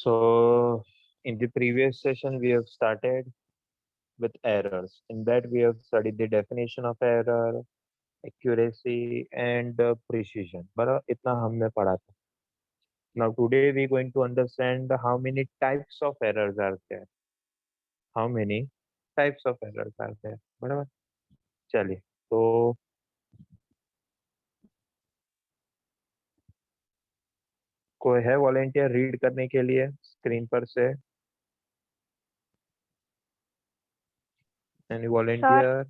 So, in the previous session, we have started with errors. In that, we have studied the definition of error, accuracy, and precision. But इतना हमने पढ़ा था. Now, today we're going to understand how many types of errors are there. How many types of errors are there? बराबर. चलिए. तो कोई है volunteer read करने के लिए स्क्रीन पर से? Any sir volunteer?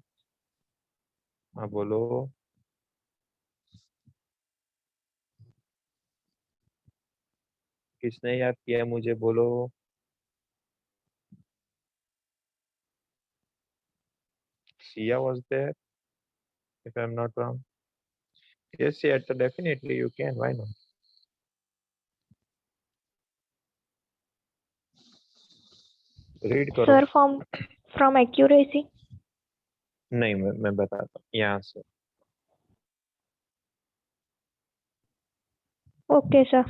हाँ बोलो. किसने याद किया मुझे बोलो. Sia was there, if I'm not wrong. Yes, yeah, so definitely you can. Why not? Read करो. Sir from accuracy. नहीं, मैं बताता हूँ यहाँ से. Okay sir.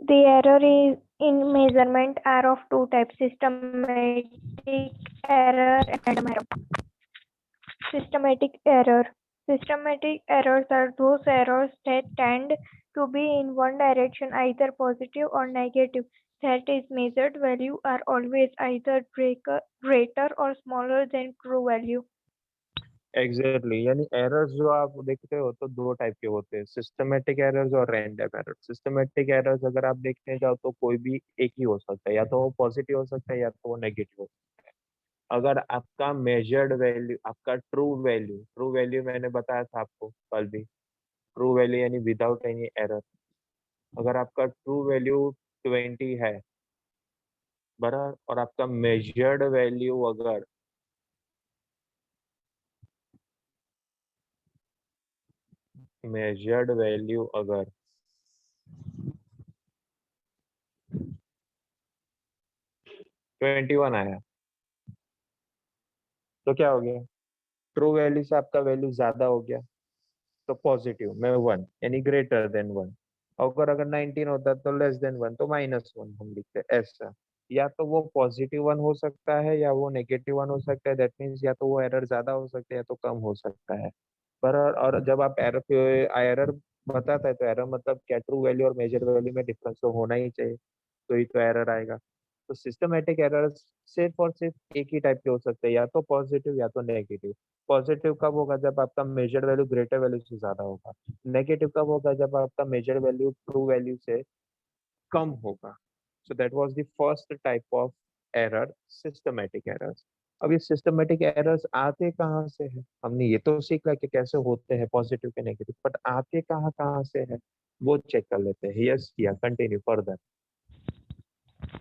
The error is in measurement are of two types: systematic error and random error. Systematic error. Systematic errors are those errors that tend to be in one direction, either positive or negative. That is, measured value are always either greater or smaller than true value. Exactly यानी errors जो आप देखते हो तो दो type के होते हैं, सिस्टमेटिक एरर्स और रैंडम एरर्स. सिस्टमेटिक एरर्स अगर आप देखने जाओ तो कोई भी एक ही हो सकता है, या तो वो पॉजिटिव हो सकता है या तो वो नेगेटिव हो सकता है. अगर आपका मेजर्ड वैल्यू, आपका ट्रू वैल्यू मैंने बताया था आपको कल भी, ट्रू वैल्यू यानी विदाउट एनी एरर. अगर आपका ट्रू वैल्यू 20 है बराबर, और आपका मेजर्ड वैल्यू अगर मेजर्ड वैल्यू अगर 21 आया तो क्या हो गया? ट्रू वैल्यू से आपका वैल्यू ज्यादा हो गया तो पॉजिटिव में 1 यानी ग्रेटर देन 1. और अगर 19 होता तो लेस देन 1 तो -1 हम लिखते हैं ऐसा. या तो वो पॉजिटिव 1 हो सकता है या वो नेगेटिव 1 हो सकता है. दैट मीन्स या तो वो एरर ज्यादा हो सकता है या तो कम हो सकता है. पर और जब आप एरर एरर बताता है तो एरर मतलब क्या, ट्रू वैल्यू और मेजर वैल्यू में डिफरेंस तो होना ही चाहिए, तो ही तो एरर आएगा. तो सिस्टमेटिक एरर सिर्फ और सिर्फ एक ही टाइप के हो सकते हैं, या तो पॉजिटिव या तो नेगेटिव. पॉजिटिव कब होगा? जब आपका मेजर वैल्यू ग्रेटर वैल्यू से ज्यादा होगा. नेगेटिव कब होगा? जब आपका मेजर वैल्यू ट्रू वैल्यू से कम होगा. So that was the first type of error, systematic errors. अब ये सिस्टमेटिक एरर्स आते कहाँ से हैं? हमने ये तो सीखा कि कैसे होते हैं पॉजिटिव के नेगेटिव, बट आते कहाँ कहाँ से है वो चेक कर लेते हैं. यस किया, continue further.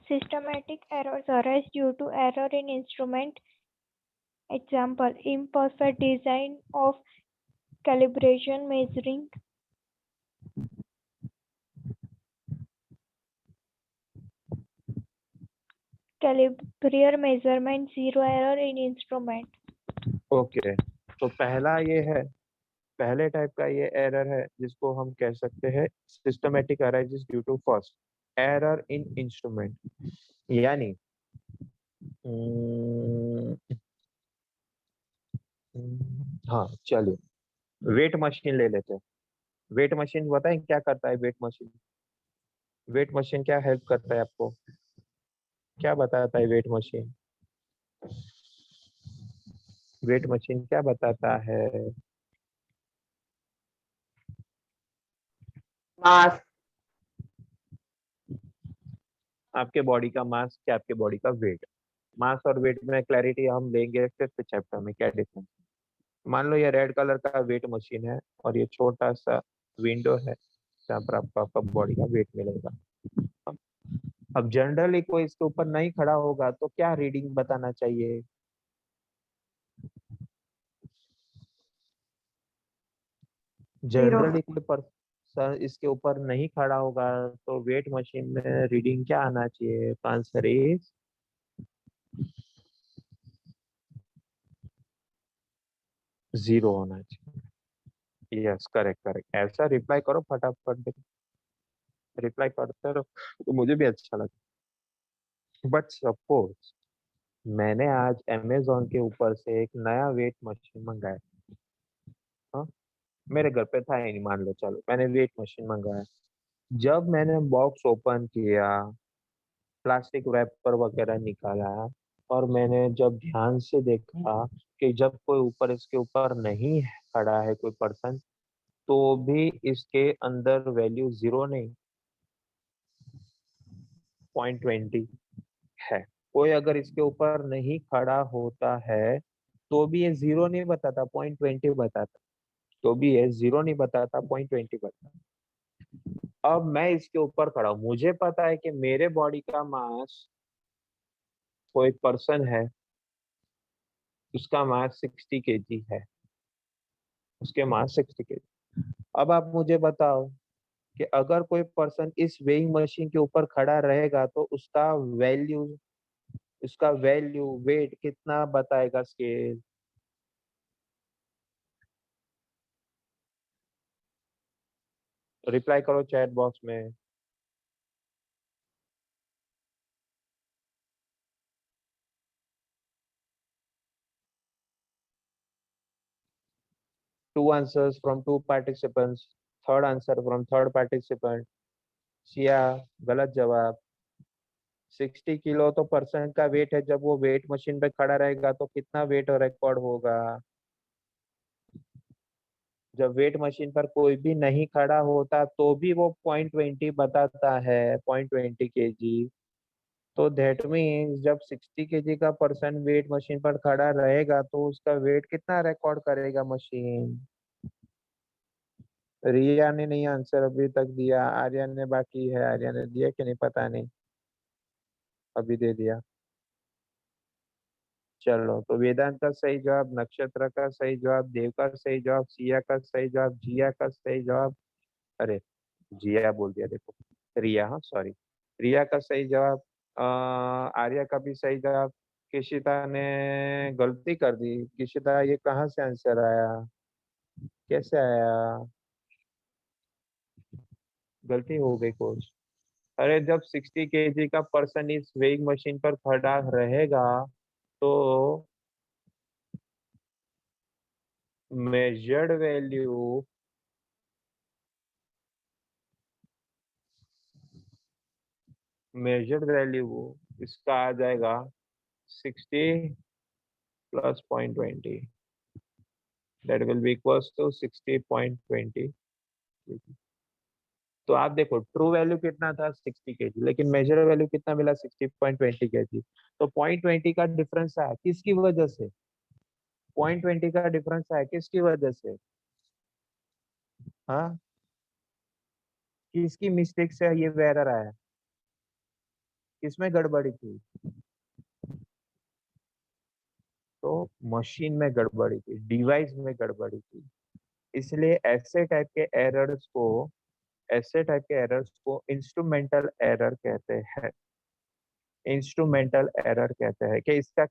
Systematic errors arise due to error in instrument. Example: imperfect design of calibration measuring. Calibrator measurement, zero error in instrument. Okay, तो पहला ये है, पहले टाइप का ये एरर है जिसको हम कह सकते हैं systematic arises due to first error in instrument. यानी हाँ चलिए, वेट मशीन ले लेते हैं. वेट मशीन बताएं क्या करता है? वेट मशीन, वेट मशीन क्या हेल्प करता है आपको? क्या बताता है वेट मशीन? वेट मशीन क्या बताता है? मास. आपके बॉडी का मास क्या, आपके बॉडी का वेट. मास और वेट में क्लैरिटी हम लेंगे फिफ्थ चैप्टर में, क्या डिफरेंस. मान लो ये रेड कलर का वेट मशीन है और ये छोटा सा विंडो है जहाँ पर आपको आपका बॉडी का वेट मिलेगा. अब जनरली कोई इसके ऊपर नहीं खड़ा होगा तो क्या रीडिंग बताना चाहिए? जनरली कोई पर्सन इसके ऊपर नहीं खड़ा होगा तो वेट मशीन में रीडिंग क्या आना चाहिए? आंसर इज जीरो होना चाहिए. Yes, correct correct. ऐसा रिप्लाई करो फटाफट. रिप्लाई करते रहो तो मुझे भी अच्छा लगता। बट सपोज मैंने आज अमेजोन के ऊपर से एक नया वेट मशीन मंगाया। हाँ, मेरे घर पे था ही नहीं, मान लो, चलो मैंने वेट मशीन मंगाया। जब मैंने बॉक्स ओपन किया, प्लास्टिक रैपर वगैरह निकाला, और मैंने जब ध्यान से देखा कि जब कोई ऊपर इसके ऊपर नहीं खड़ा है कोई पर्सन, तो भी इसके अंदर वैल्यू 0 नहीं, 0.20 है। कोई अगर इसके ऊपर नहीं खड़ा होता है तो भी ये 0 नहीं बताता, 0.20 बताता। तो भी ये 0 नहीं बताता, 0.20 बताता। अब मैं इसके ऊपर खड़ा हूं, मुझे पता है कि मेरे बॉडी का मास, कोई पर्सन है, उसका मास 60 kg है, उसके मास 60 kg। अब आप मुझे बताओ कि अगर कोई पर्सन इस वेइंग मशीन के ऊपर खड़ा रहेगा तो उसका वैल्यू वेट कितना बताएगा स्केल? रिप्लाई करो चैट बॉक्स में। Two answers from two participants, third answer from third participant। Siya, गलत जवाब। 60 किलो तो पर्सन का वेट है, जब वो वेट मशीन पे खड़ा रहेगा तो कितना वेट रिकॉर्ड होगा? जब वेट मशीन पर कोई भी नहीं खड़ा होता तो भी वो 0.20 बताता है, 0.20 kg। तो दैट मीन्स जब 60 kg का पर्सन वेट मशीन पर खड़ा रहेगा तो उसका वेट कितना रिकॉर्ड करेगा मशीन? रिया ने नहीं आंसर अभी तक दिया, आर्यन ने बाकी है। आर्यन ने दिया कि नहीं पता नहीं, अभी दे दिया। चलो, तो वेदांत का सही जवाब, नक्षत्र का सही जवाब, देव का सही जवाब, सिया का सही जवाब, जिया का सही जवाब। अरे, जिया बोल दिया, देखो, रिया, हाँ सॉरी, रिया का सही जवाब। आर्या का भी सही जवाब। किशिता ने गलती कर दी। किशिता, ये कहाँ से आंसर आया, कैसे आया? गलती हो गई कुछ। अरे, जब 60 kg का पर्सन इस वेइंग मशीन पर खड़ा रहेगा तो मेजर्ड वैल्यू मेजर्ड वैल्यू इसका आ जाएगा 60 plus 0.20, that will be equals to 60.20। तो आप देखो, ट्रू वैल्यू कितना था, 60 kg, लेकिन मेजर वैल्यू कितना मिला, 60.20 kg। तो 0.20 का डिफरेंस आया किसकी वजह से? 0.20 का डिफरेंस आया किसकी वजह से? हाँ, किसकी मिस्टेक से ये एरर आया? किसमें गड़बड़ी थी? तो मशीन में गड़बड़ी थी, डिवाइस में गड़बड़ी थी। इसलिए ऐसे टाइप के एरर्स को इंस्ट्रूमेंटल एरर कहते हैं। इंस्ट्रूमेंटल एरर कहते हैं कि इसका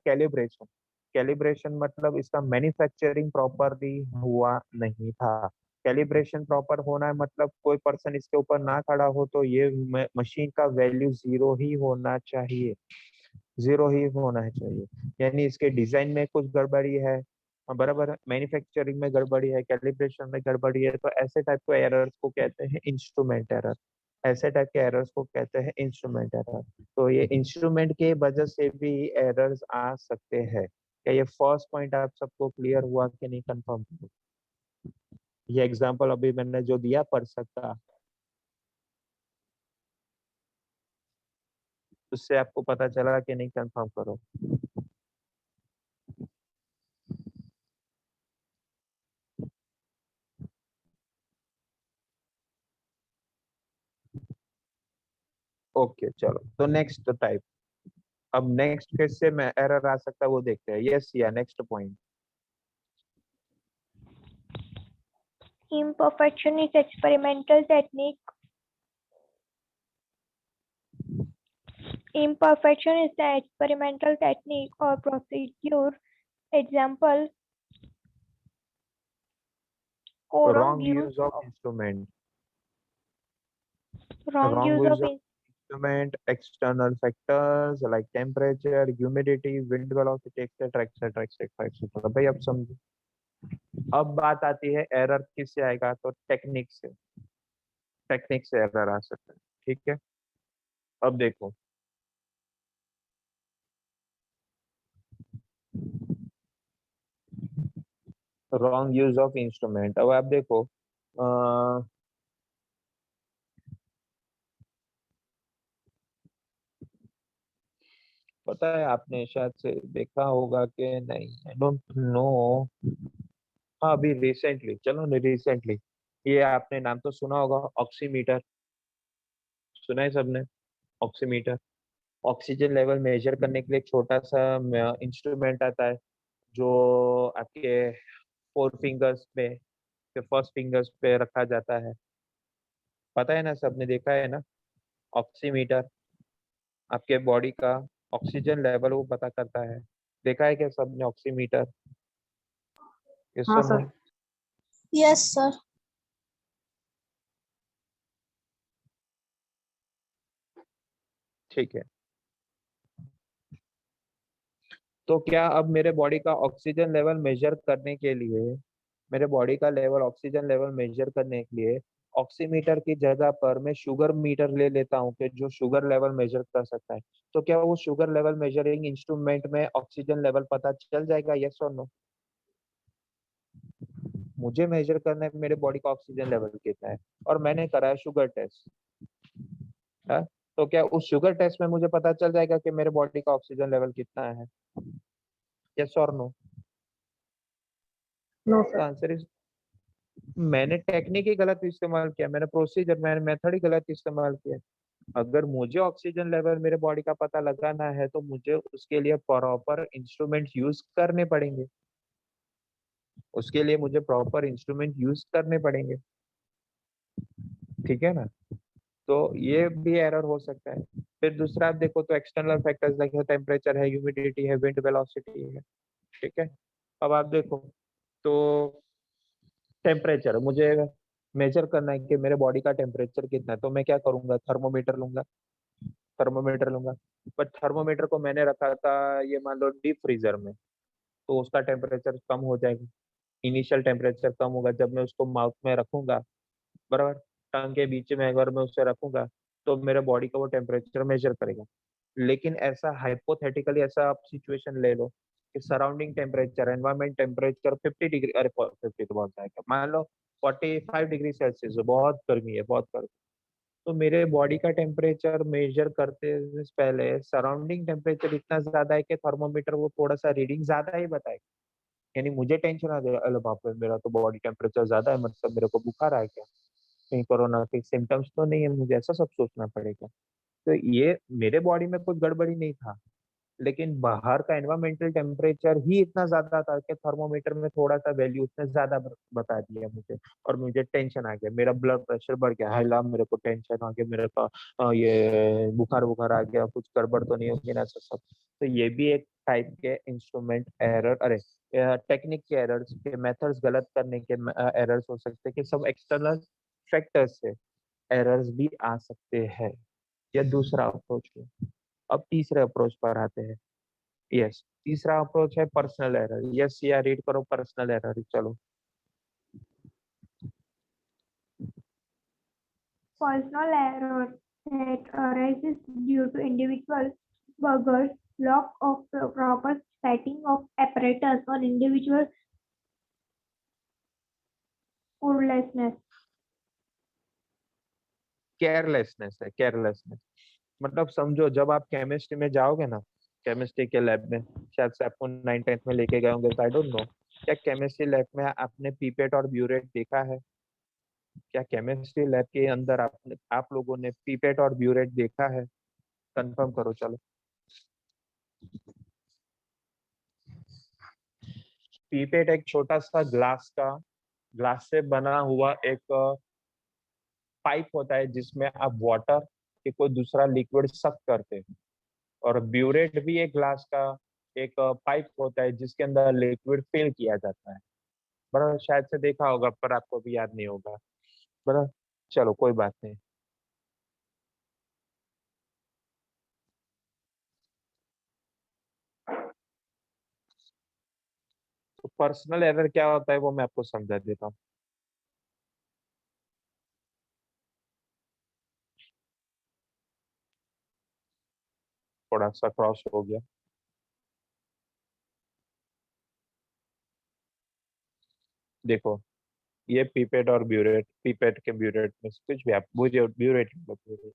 कैलिब्रेशन मतलब इसका मैन्युफैक्चरिंग प्रॉपरली हुआ नहीं था। कैलिब्रेशन प्रॉपर होना है मतलब कोई पर्सन इसके ऊपर ना खड़ा हो तो ये मशीन का वैल्यू 0 ही होना चाहिए, 0 ही होना है चाहिए। यानी इसके डिजाइन में कुछ गड़बड़ी है, हाँ, बराबर है, मैन्युफैक्चरिंग में गड़बड़ी है, कैलिब्रेशन में गड़बड़ी है, तो ऐसे टाइप के एरर्स को कहते हैं इंस्ट्रूमेंट एरर। ऐसे टाइप के एरर्स को कहते हैं इंस्ट्रूमेंट एरर। तो ये इंस्ट्रूमेंट के वजह से भी एरर्स आ सकते हैं। क्या ये फर्स्ट पॉइंट आप सबको क्लियर हुआ कि नहीं, कंफर्म? ये एग्जांपल अभी मैंने जो दिया पर्सक का, उससे आपको पता चला कि नहीं, कंफर्म करो। ओके, चलो, तो नेक्स्ट टाइप। अब नेक्स्ट कैसे में एरर आ सकता है वो देखते हैं। यस या next point. Imperfection is experimental technique. Imperfection is the experimental technique or procedure. Example, wrong wrong use use of instrument. Wrong Wrong use use of of instrument, external factors like temperature, humidity, wind velocity, etc., etc., etc., etc. भाई अब समझो। अब बात आती है error किससे आएगा, तो टेक्निक से एरर आ सकता है। ठीक है, अब देखो, रॉन्ग यूज ऑफ इंस्ट्रूमेंट। अब आप देखो, पता है आपने शायद से देखा होगा कि नहीं, आई डोंट नो। हाँ अभी रिसेंटली, चलो नहीं रिसेंटली, ये आपने नाम तो सुना होगा, ऑक्सीमीटर। सुना है सबने? ऑक्सीमीटर ऑक्सीजन लेवल मेजर करने के लिए एक छोटा सा इंस्ट्रूमेंट आता है, जो आपके 4 फिंगर्स पे, फर्स्ट फिंगर्स पे रखा जाता है। पता है ना, सबने देखा है ना? ऑक्सीमीटर आपके बॉडी का ऑक्सीजन लेवल वो पता करता है। देखा है क्या सबने ऑक्सीमीटर? यस हाँ और नो? सर। Yes sir. ठीक है, तो क्या अब मेरे बॉडी का ऑक्सीजन लेवल मेजर करने के लिए, मेरे बॉडी का लेवल ऑक्सीजन लेवल मेजर करने के लिए ऑक्सीमीटर की जगह पर मैं शुगर मीटर ले लेता हूँ कि जो शुगर लेवल मेजर कर सकता है, तो क्या वो शुगर लेवल मेजरिंग इंस्ट्रूमेंट में ऑक्सीजन लेवल पता चल जाएगा? यस और नो? मुझे मेजर करना है मेरे बॉडी का ऑक्सीजन लेवल कितना है, और मैंने करा है शुगर टेस्ट। है, तो क्या उस शुगर टेस्ट में मुझे पता चल जाएगा कि मेरे बॉडी का ऑक्सीजन लेवल कितना है? यस और नो? नो तो सर। आंसर इज, मैंने टेक्निक ही गलत इस्तेमाल किया, मैंने प्रोसीजर, मैंने मेथड ही गलत इस्तेमाल किया। अगर मुझे ऑक्सीजन लेवल मेरे बॉडी का पता लगाना है तो मुझे उसके लिए प्रॉपर इंस्ट्रूमेंट यूज करने पड़ेंगे, उसके लिए मुझे प्रॉपर इंस्ट्रूमेंट यूज करने पड़ेंगे। ठीक है ना? तो ये भी एरर हो सकता है। फिर दूसरा आप देखो तो एक्सटर्नल फैक्टर्स लाइक टेम्परेचर है, ह्यूमिडिटी है, विंड वेलोसिटी है। ठीक है, अब आप देखो तो टेम्परेचर मुझे मेजर करना है कि मेरे बॉडी का टेम्परेचर कितना है, तो मैं क्या करूंगा? थर्मोमीटर लूंगा। बट थर्मोमीटर को मैंने रखा था, ये मान लो डीप फ्रीजर में, तो उसका टेम्परेचर कम हो जाएगा। इनिशियल टेम्परेचर कम होगा जब मैं उसको माउथ में रखूंगा, बराबर, टंग के बीच में अगर मैं उसे रखूंगा, तो मेरे बॉडी का वो टेम्परेचर मेजर करेगा। लेकिन ऐसा हाइपोथेटिकली ऐसा आप सिचुएशन ले लो कि surrounding temperature, environment temperature 50 degree, अरे 50 तो बहुत जाएगा, मान लो 45 डिग्री सेल्सियस, बहुत गर्मी है, बहुत गर्मी। तो मेरे बॉडी का टेम्परेचर मेजर करते से पहले सराउंडिंग टेम्परेचर इतना ज्यादा है कि थर्मोमीटर वो थोड़ा सा रीडिंग ज्यादा ही बताएगा। यानी मुझे टेंशन आ जाए, अरे बाप रे मेरा तो बॉडी टेम्परेचर ज्यादा है, मतलब मेरे को बुखार आ गया, कहीं कोरोना के सिम्टम्स तो नहीं है, मुझे ऐसा सब सोचना पड़ेगा। तो ये मेरे बॉडी में कुछ गड़बड़ी नहीं था, लेकिन बाहर का एनवायरमेंटल टेम्परेचर ही इतना ज्यादा था कि थर्मोमीटर में थोड़ा सा वैल्यू उसने ज्यादा बता दिया मुझे, और मुझे टेंशन आ गया, मेरा ब्लड प्रेशर बढ़ गया, हाय ला मेरे को टेंशन आ गया, मेरे का ये बुखार बुखार आ गया, कुछ गड़बड़ तो नहीं होगी ना, सब सब। तो ये भी एक टाइप के इंस्ट्रूमेंट एरर, अरे टेक्निक के एरर्स के मेथड्स गलत करने के एरर्स हो सकते हैं, कि सब एक्सटर्नल फैक्टर्स से एरर्स भी आ सकते हैं। यह दूसरा अप्रोच है। अब तीसरे अप्रोच पर आते हैं। यस, तीसरा अप्रोच है पर्सनल एरर। यस या रीड करो पर्सनल एरर, चलो। personal error that arises due to individual buggers, lack of proper setting of apparatus, or individual carelessness. Carelessness है, केयरलेसनेस। मतलब समझो, जब आप केमिस्ट्री में जाओगे ना, केमिस्ट्री के लैब में, शायद से आपको 9th 10th में लेके गए होंगे, आई डोंट नो, क्या केमिस्ट्री लैब में आपने पीपेट और ब्यूरेट देखा है? क्या केमिस्ट्री लैब के अंदर आपने, आप लोगों ने पीपेट और ब्यूरेट देखा है? कंफर्म करो चलो। पीपेट एक छोटा सा ग्लास से बना हुआ एक पाइप होता है, जिसमें आप वाटर के कोई दूसरा लिक्विड सक करते हैं। और ब्यूरेट भी एक ग्लास का एक पाइप होता है, जिसके अंदर लिक्विड फिल किया जाता है। बड़ा शायद से देखा होगा, पर आपको भी याद नहीं होगा। बड़ा, चलो कोई बात नहीं। पर्सनल एरर क्या होता है वो मैं आपको समझा देता हूँ। थोड़ा सा क्रॉस हो गया। देखो, ये पीपेट और ब्यूरेट, पीपेट के ब्यूरेट में से कुछ भी आप ब्यूरेट ब्यूरेट ब्यूरेट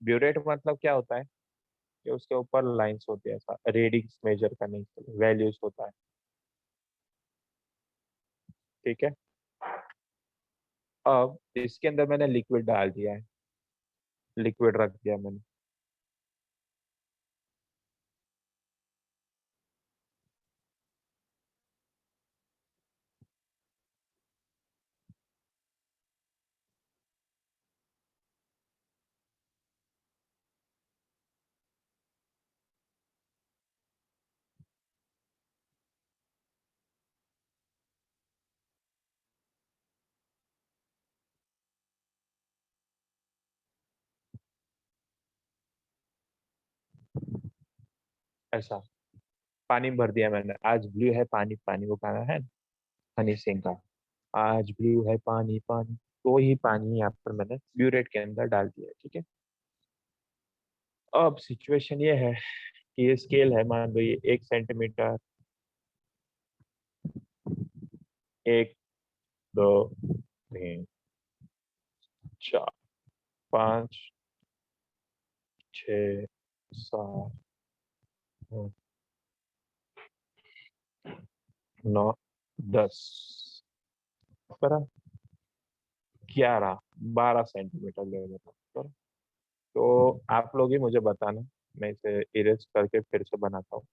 ब्यूरेट मतलब क्या होता है कि उसके ऊपर लाइंस होती है, ऐसा रीडिंग्स मेजर करने के लिए वैल्यूज होता है। ठीक है, अब इसके अंदर मैंने लिक्विड डाल दिया है, लिक्विड रख दिया मैंने। ऐसा पानी भर दिया मैंने। आज ब्लू है पानी पानी, वो गाना है हनी सिंह का, आज ब्लू है पानी पानी। तो ही पानी यहाँ पर मैंने ब्यूरेट के अंदर डाल दिया है। ठीक है, अब सिचुएशन ये है कि ये स्केल है, मान लो ये 1 सेंटीमीटर, 1, 2, 3, 4, 5, 6, 7, 8, 9, 10, 11, 12 सेंटीमीटर ले लेता हूँ। तो आप लोग ही मुझे बताना, मैं इसे इरेज करके फिर से बनाता हूँ।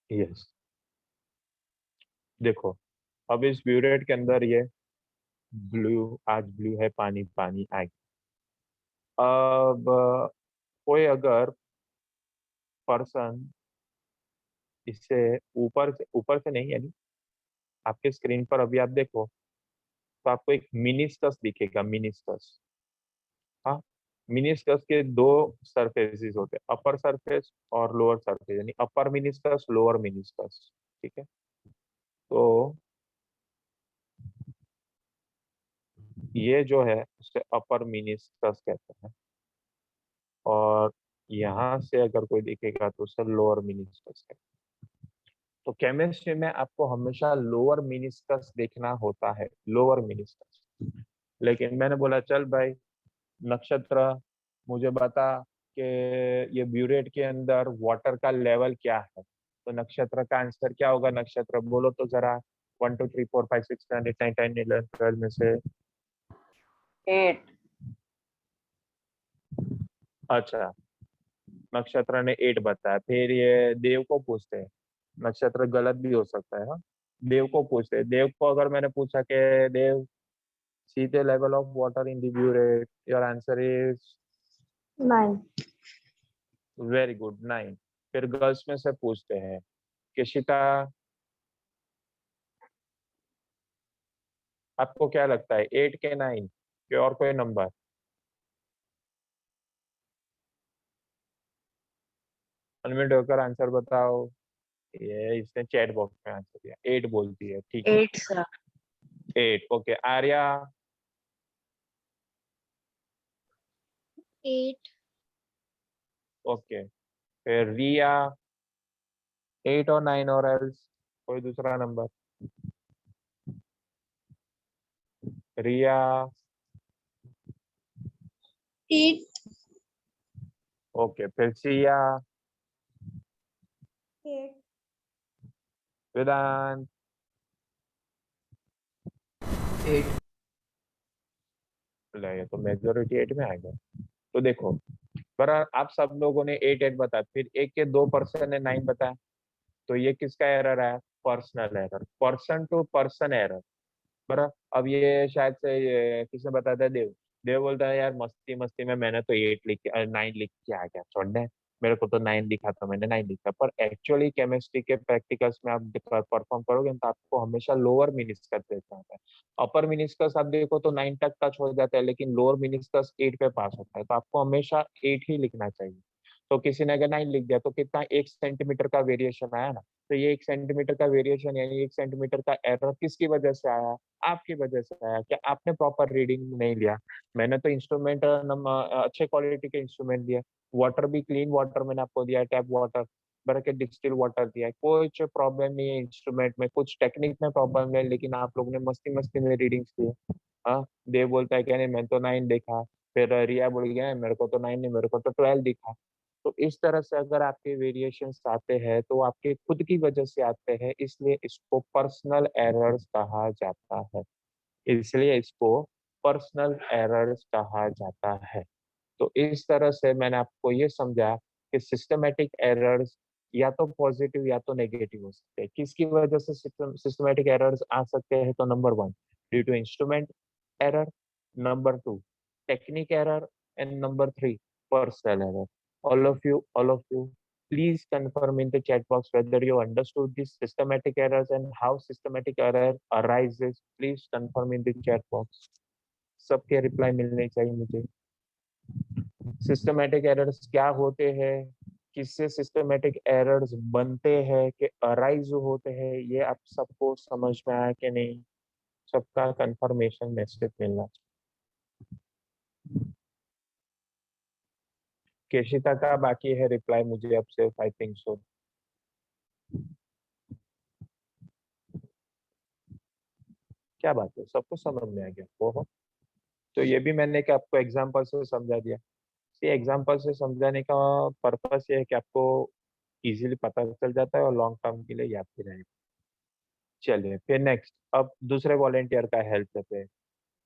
यस, देखो, अब इस ब्यूरेट के अंदर ये ब्लू, आज ब्लू है पानी पानी आ गया। अब कोई अगर पर्सन इससे ऊपर से नहीं, यानी आपके स्क्रीन पर अभी आप देखो तो आपको एक मिनिस्कस दिखेगा, मिनिस्कस। हाँ, मिनिस्कस के दो सरफेसेस होते हैं, अपर सरफेस और लोअर सरफेस, यानी अपर मिनिस्कस, लोअर मिनिस्कस। ठीक है, तो ये जो है उसे अपर मिनिस्कस कहते हैं, और यहाँ से अगर कोई दिखेगा तो उसे लोअर मिनिस्कस कहते हैं। तो केमिस्ट्री में आपको हमेशा लोअर मिनिस्कस देखना होता है, लोअर मिनिस्कस। लेकिन मैंने बोला चल भाई नक्षत्र, मुझे बता कि ये ब्यूरेट के अंदर वाटर का लेवल क्या है। तो नक्षत्र का आंसर क्या होगा? नक्षत्र बोलो तो जरा, 1, 2, 3, 4, 5, 6, 7, 8, 9, 10, 11, 12 में से। 8। अच्छा, नक्षत्र ने 8 बताया, फिर ये देव को पूछते हैं। नक्षत्र गलत भी हो सकता है, हाँ। देव को पूछते हैं, देव को अगर मैंने पूछा कि Dev, see the level of water in the burette, your answer is 9. Very good, 9। फिर गर्ल्स में से पूछते हैं, किशिका, आपको क्या लगता है 8 के 9 के और कोई नंबर? अनम्यूट होकर आंसर बताओ। ये इसने चैट बॉक्स में आंसर दिया, 8 बोलती है। ठीक है, 8 सर। 8। ओके, आर्या? 8. ओके, फिर रिया? 8 और 9 और एल्स कोई दूसरा नंबर? रिया? 8. ओके, फिर सिया? 8. वेदांत? 8। ये तो मेजोरिटी 8 में आएगा। तो देखो, पर आप सब लोगों ने 8 8 बताया, फिर एक के 2% ने 9 बताया, तो ये किसका एरर है? Personal error, person to person error. बरा, अब ये शायद से ये किसने बताया था? देव। देव बोलता है यार मस्ती मस्ती में मैंने तो 8 लिख के 9 लिख के आ गया, छोड़ दे, मेरे को तो 9 दिखा तो मैंने 9 लिखा, पर एक्चुअली केमिस्ट्री के प्रैक्टिकल्स में आप परफॉर्म करोगे तो आपको हमेशा लोअर मिनिस्कस देता है। अपर मिनिस्कस आप देखो तो 9 तक टच हो जाता है, लेकिन लोअर मिनिस्कस 8 पे पास होता है, तो आपको हमेशा 8 ही लिखना चाहिए। तो किसी ने अगर 9 लिख दिया तो कितना 1 सेंटीमीटर का वेरिएशन आया ना, तो ये 1 सेंटीमीटर का वेरिएशन यानी 1 सेंटीमीटर का एरर किसकी वजह से आया? आपकी वजह से आया। क्या आपने प्रॉपर रीडिंग नहीं लिया? मैंने तो इंस्ट्रूमेंट अच्छे क्वालिटी के इंस्ट्रूमेंट दिए, वाटर भी क्लीन वाटर मैंने आपको दिया है, टैप वाटर भर के डिस्टिल वाटर दिया है, कुछ प्रॉब्लम नहीं है इंस्ट्रूमेंट में, कुछ टेक्निक में प्रॉब्लम है, लेकिन आप लोगों ने मस्ती मस्ती में रीडिंग्स दी। हाँ, देव बोलता है कि नहीं मैंने तो 9 देखा, फिर रिया बोल गया मेरे को तो 9 नहीं, मेरे को तो 12 दिखा। तो इस तरह से अगर आपके वेरिएशंस आते हैं तो आपके खुद की वजह से आते हैं, इसलिए इसको पर्सनल एरर्स कहा जाता है। इसलिए इसको पर्सनल एरर्स कहा जाता है। तो इस तरह से मैंने आपको ये समझा कि सिस्टमेटिक एरर्स या तो पॉजिटिव या तो नेगेटिव हो सकते हैं। किसकी वजह से सिस्टमेटिक एरर्स आ सकते हैं? तो number 1 due to instrument error, number 2 technique error, and number 3 personal error. All of you, please confirm in the chat box whether you understood these systematic errors and how systematic error arises. Please confirm in the chat box. सबके reply मिलने चाहिए मुझे। Systematic errors क्या होते हैं, किससे systematic errors बनते हैं कि अराइज होते हैं, ये आप सबको समझ में आया कि नहीं? सबका कंफर्मेशन मैसेज मिलना चाहिए। केशिता का बाकी है रिप्लाई मुझे अब से, आई थिंक सो। क्या बात है, सबको समझ में आ गया? ओहो, तो ये भी मैंने कि आपको एग्जांपल से समझा दिया। ये एग्जांपल से समझाने का पर्पस ये है कि आपको इजीली पता चल जाता है और लॉन्ग टर्म के लिए याद भी रहेगा। चलिए फिर नेक्स्ट, अब दूसरे वॉलेंटियर का हेल्प लेते हैं।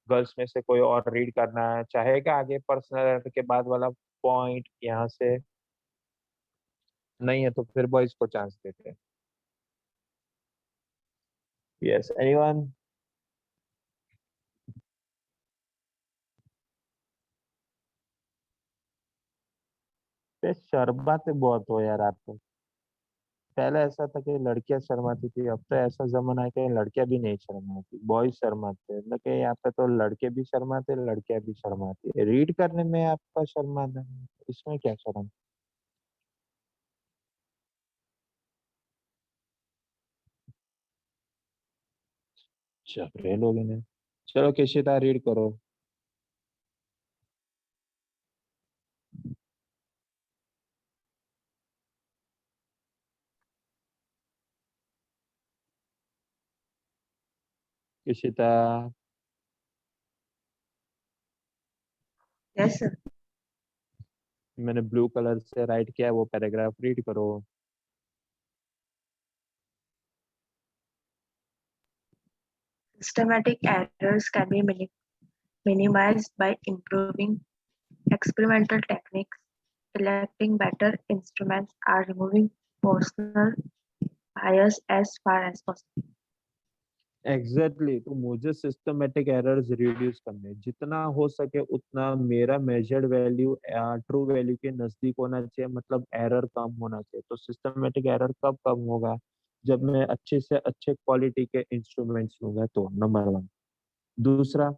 गर्ल्स में से कोई और रीड करना चाहेगा आगे पर्सनल के बाद वाला पॉइंट यहाँ से? नहीं है तो फिर बॉयज को चांस देते हैं। Yes, anyone? शर्माते बहुत हो यार आप तो। पहले ऐसा था कि लड़कियां शर्माती थी, अब तो ऐसा जमाना है कि लड़कियां भी नहीं शर्माती, बॉयज शर्माते हैं। मतलब कि यहाँ पे तो लड़के भी शर्माते, लड़कियां भी शर्माती है। रीड करने में आपका शर्माना है, इसमें क्या शर्म? चपरे लोग इन्हें। चलो किशिता रीड करो। किशिता, Yes, sir. मैंने ब्लू कलर से राइट किया है वो पैराग्राफ रीड करो। Systematic errors can be minimized by improving experimental techniques, selecting better instruments, or removing personal bias as far as possible. तो मुझे सिस्टमेटिक एरर्स रिड्यूस करने हैं। जितना हो सके उतना मेरा मेजर्ड वैल्यू ट्रू वैल्यू के नजदीक होना चाहिए, मतलब एरर कम होना चाहिए। तो सिस्टमेटिक एरर कब कम होगा? जब मैं अच्छे से अच्छे क्वालिटी के इंस्ट्रूमेंट्स लूंगा, तो नंबर 1। दूसरा,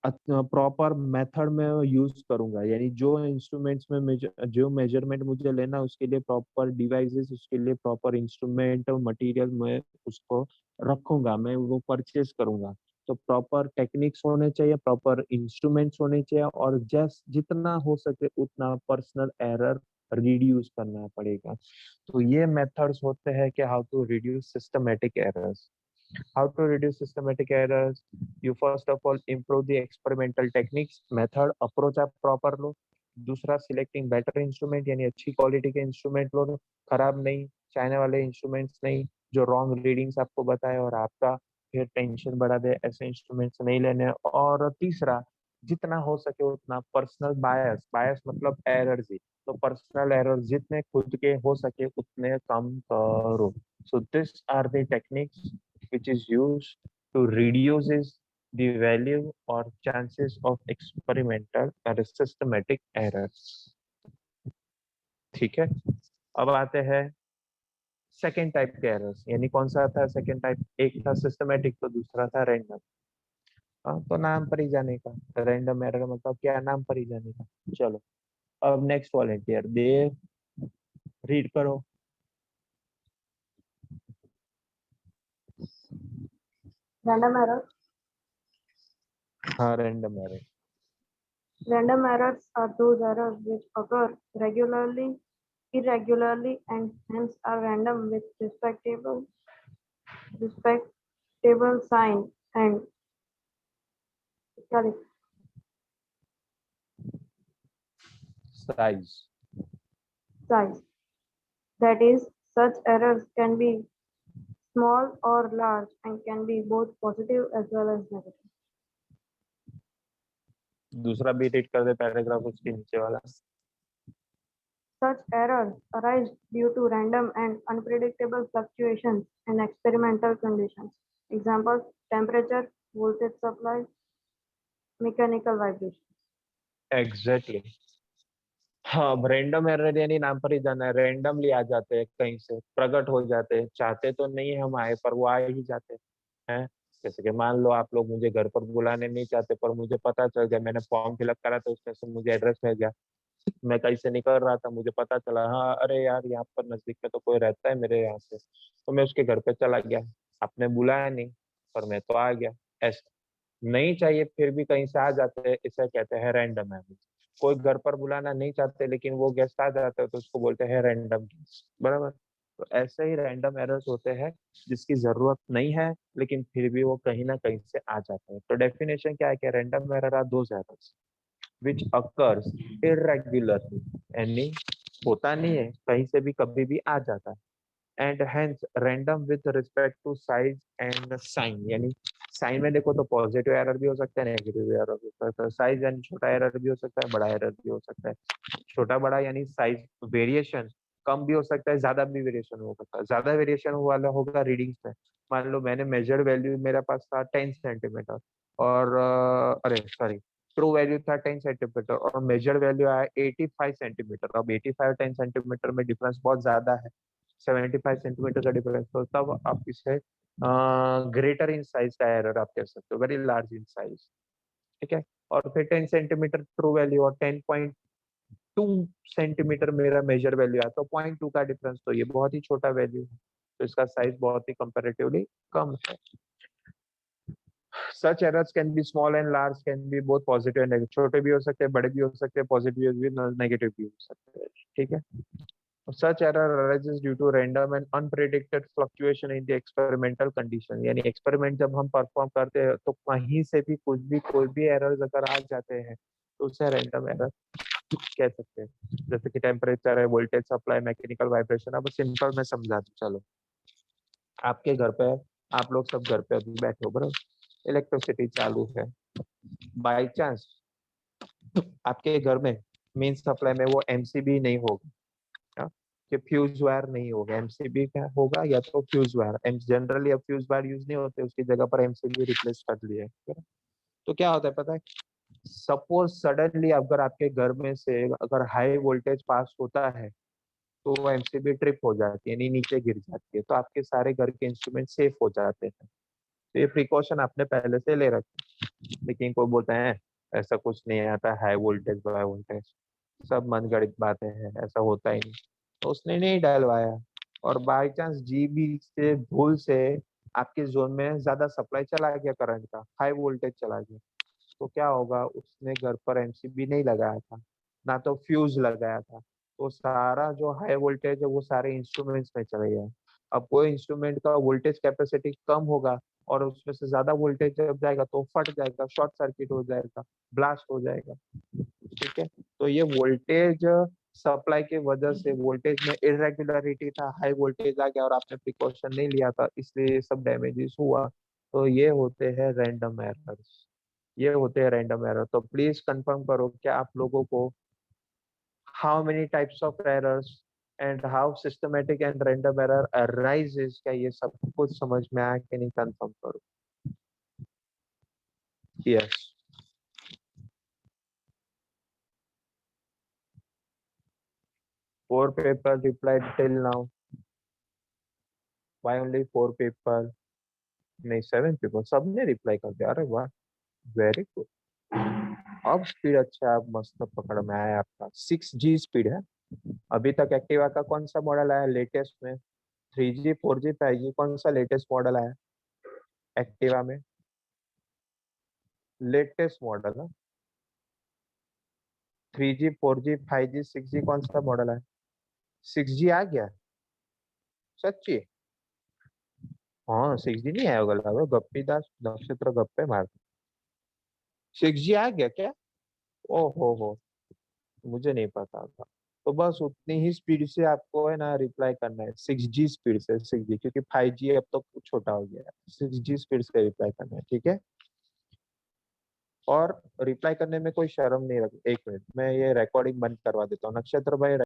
प्रॉपर मेथड में यूज करूंगा, यानी जो इंस्ट्रूमेंट्स में जो मेजरमेंट मुझे लेना उसके लिए प्रॉपर डिवाइसेस, उसके लिए प्रॉपर इंस्ट्रूमेंट और मटेरियल में उसको रखूंगा, मैं वो परचेज करूंगा। तो प्रॉपर टेक्निक्स होने चाहिए, प्रॉपर इंस्ट्रूमेंट्स होने चाहिए, और जस्ट जितना हो सके उतना पर्सनल एरर रिड्यूस करना पड़ेगा। तो ये मेथड्स होते हैं कि how to reduce systematic errors. How to reduce systematic errors? You first of all improve the experimental techniques, method, approach आप proper लो। दूसरा, सिलेक्टिंग बेटर इंस्ट्रूमेंट, यानी अच्छी क्वालिटी के इंस्ट्रूमेंट लो, खराब नहीं, चाइना वाले इंस्ट्रूमेंट्स नहीं जो रॉन्ग रीडिंग्स आपको बताए और आपका फिर टेंशन बढ़ा दे, ऐसे इंस्ट्रूमेंट्स नहीं लेने। और तीसरा, जितना हो सके उतना पर्सनल बायस, बायस मतलब एरर्स ही, तो पर्सनल एरर्स जितने खुद के हो सके उतने कम करो। So this are the techniques which is used to reduces the value or chances of experimental or systematic errors. ठीक है, अब आते हैं सेकेंड टाइप के एरर्स, यानी कौन सा था सेकेंड टाइप, एक था सिस्टमेटिक तो दूसरा था रैंडम। हाँ, तो नाम पर ही जाने का, रैंडम एरर मतलब क्या, नाम पर ही जाने का। चलो अब नेक्स्ट वॉलेंटियर देव, रीड करो। Random errors. हाँ, random error. Random errors are those errors which occur regularly, irregularly, and hence are random with respectable sign and क्या size. size. That is, such errors can be small or large and can be both positive as well as negative. दूसरा भी read कर दे paragraph उसके नीचे वाला। Such errors arise due to random and unpredictable fluctuations in experimental conditions. Examples: temperature, voltage supply, mechanical vibration. Exactly. हाँ, अब random error यानी नाम पर ही जाना है, रैंडमली आ जाते हैं, कहीं से प्रकट हो जाते हैं, चाहते तो नहीं हम आए पर वो आ ही जाते हैं। जैसे कि मान लो आप लोग मुझे घर पर बुलाने नहीं चाहते पर मुझे पता चल गया, मैंने फॉर्म फिलअप करा तो उसमें से मुझे एड्रेस मिल गया, मैं कहीं से निकल रहा था, मुझे पता चला हाँ अरे यार यहाँ पर नजदीक में तो कोई रहता है मेरे यहाँ से, तो मैं उसके घर पे चला गया, आपने बुलाया नहीं पर मैं तो आ गया। ऐसा नहीं चाहिए फिर भी कहीं से आ जाते हैं, इसे कहते हैं रैंडम एरर। कोई घर पर बुलाना नहीं चाहते लेकिन वो गेस्ट आ जाते हैं तो उसको बोलते हैं रैंडम गेस्ट, बराबर। तो ऐसे ही रैंडम एरर्स होते हैं जिसकी जरूरत नहीं है लेकिन फिर भी वो कहीं ना कहीं से आ जाते हैं। तो डेफिनेशन क्या है कि random error are those errors which occurs irregularly, यानी होता नहीं है, कहीं से भी कभी भी आ जाता है, and hence random with respect to size and sign, यानी साइन में देखो तो पॉजिटिव एरर भी हो सकता है, नेगेटिव एरर भी हो सकता है, साइज यानी छोटा एरर भी हो सकता है, बड़ा एरर भी हो सकता है। छोटा बड़ा यानी साइज वेरिएशन कम भी हो सकता है, ज्यादा भी वेरिएशन हो सकता है। ज्यादा वेरिएशन वाला होगा रीडिंग्स में, मान लो मैंने मेजर्ड वैल्यू मेरे पास था 10 सेंटीमीटर और अरे सॉरी, ट्रू वैल्यू था 10 सेंटीमीटर और मेजर्ड वैल्यू आया 85 सेंटीमीटर। अब 85 और 10 सेंटीमीटर में डिफरेंस बहुत ज्यादा है, 75 सेंटीमीटर का डिफरेंस, तो तब आप इसे ग्रेटर इन साइज का एरर आप कह सकते हो, वेरी लार्ज इन साइज। ठीक है, और फिर 10 सेंटीमीटर ट्रू वैल्यू और 10.2 सेंटीमीटर मेरा मेजर वैल्यू है, तो 0.2 का डिफरेंस, तो ये बहुत ही छोटा वैल्यू है, तो इसका साइज बहुत ही कंपेरेटिवली कम है। Such errors can be small and large, can be both positive and negative, छोटे भी हो सकते हैं, बड़े भी हो सकते हैं, पॉजिटिव भी, नेगेटिव भी हो सकते हैं। ठीक है, such error arises due to random and unpredicted fluctuation in the experimental condition, यानी एक्सपेरिमेंट जब हम परफॉर्म करते हैं तो कहीं से भी कुछ भी कोई भी एरर्स अगर आ जाते हैं तो उसे रैंडम एरर कह सकते हैं। जैसे कि टेम्परेचर है, वोल्टेज सप्लाई, मैकेनिकल वाइब्रेशन। अब सिंपल मैं समझा दूं, चलो आपके घर पे, आप लोग सब घर पे अभी बैठे हो, बराबर, इलेक्ट्रिसिटी चालू है, बाई चांस आपके घर में मेन सप्लाई में वो एमसीबी नहीं होगा, हाँ, कि फ्यूज वायर नहीं होगा, एमसीबी क्या होगा, या तो फ्यूज वायर, जनरली अब फ्यूज वायर यूज नहीं होते, उसकी जगह पर एमसीबी रिप्लेस कर लिया है। तो क्या होता है पता है, सपोज सडनली अगर आपके घर में से अगर हाई वोल्टेज पास होता है तो वो एमसीबी ट्रिप हो जाती है, यानी नीचे गिर जाती है, तो आपके सारे घर के इंस्ट्रूमेंट सेफ हो जाते हैं। तो ये प्रिकॉशन आपने पहले से ले रखे, लेकिन कोई बोलता है ऐसा कुछ नहीं आता, हाई वोल्टेज बाय वोल्टेज सब मनगढ़ंत बातें हैं, ऐसा होता ही नहीं, तो उसने नहीं डलवाया, और बाई चांस जीबी से भूल से आपके जोन में ज्यादा सप्लाई चला गया, करंट का हाई वोल्टेज चला गया, तो क्या होगा, उसने घर पर एमसीबी नहीं लगाया था, ना तो फ्यूज लगाया था, तो सारा जो हाई वोल्टेज है वो सारे इंस्ट्रूमेंट्स में चले गया। अब कोई इंस्ट्रूमेंट का वोल्टेज कैपेसिटी कम होगा और उसमें से ज्यादा वोल्टेज जब जाएगा तो फट जाएगा, शॉर्ट सर्किट हो जाएगा, ब्लास्ट हो जाएगा। ठीक है, तो ये वोल्टेज सप्लाई की वजह से वोल्टेज में इरेगुलरिटी था, हाई वोल्टेज आ गया और आपने प्रिकॉशन नहीं लिया था, इसलिए ये सब डैमेजेस हुआ। तो ये होते हैं रैंडम एरर्स, ये होते हैं रैंडम एरर। तो प्लीज कंफर्म करो क्या आप लोगों को how many types of errors and how systematic and random error arises, क्या ये सब कुछ समझ में आया कि नहीं, कंफर्म करो। Yes, 4 people replied till now. Why only 4 people? नहीं 7 people. सबने रिप्लाई कर दिया. अरे वाह, वेरी गुड. अब स्पीड अच्छा, अब मस्त पकड़ में आया आपका. 6G स्पीड है. अभी तक एक्टिवा का कौन सा मॉडल आया लेटेस्ट में? 3G 4G 5G कौन सा लेटेस्ट मॉडल आया एक्टिवा में? लेटेस्ट मॉडल है. 3G 4G 5G 6G कौन सा मॉडल है? 6G आ गया सच्ची? हाँ 6G नहीं आया होगा, लगा गप्पी दास नक्षत्र गप्पे मारते. 6G आ गया क्या? हो, मुझे नहीं पता था. तो बस उतनी ही स्पीड से आपको है ना रिप्लाई करना है. 6G स्पीड से. 6G क्योंकि 5G अब तो कुछ छोटा हो गया है. 6G स्पीड से रिप्लाई करना है. ठीक है. और रिप्लाई करने में कोई शर्म नहीं रख. 1 मिनट मैं ये रिकॉर्डिंग बंद करवा देता हूँ. नक्षत्र भाई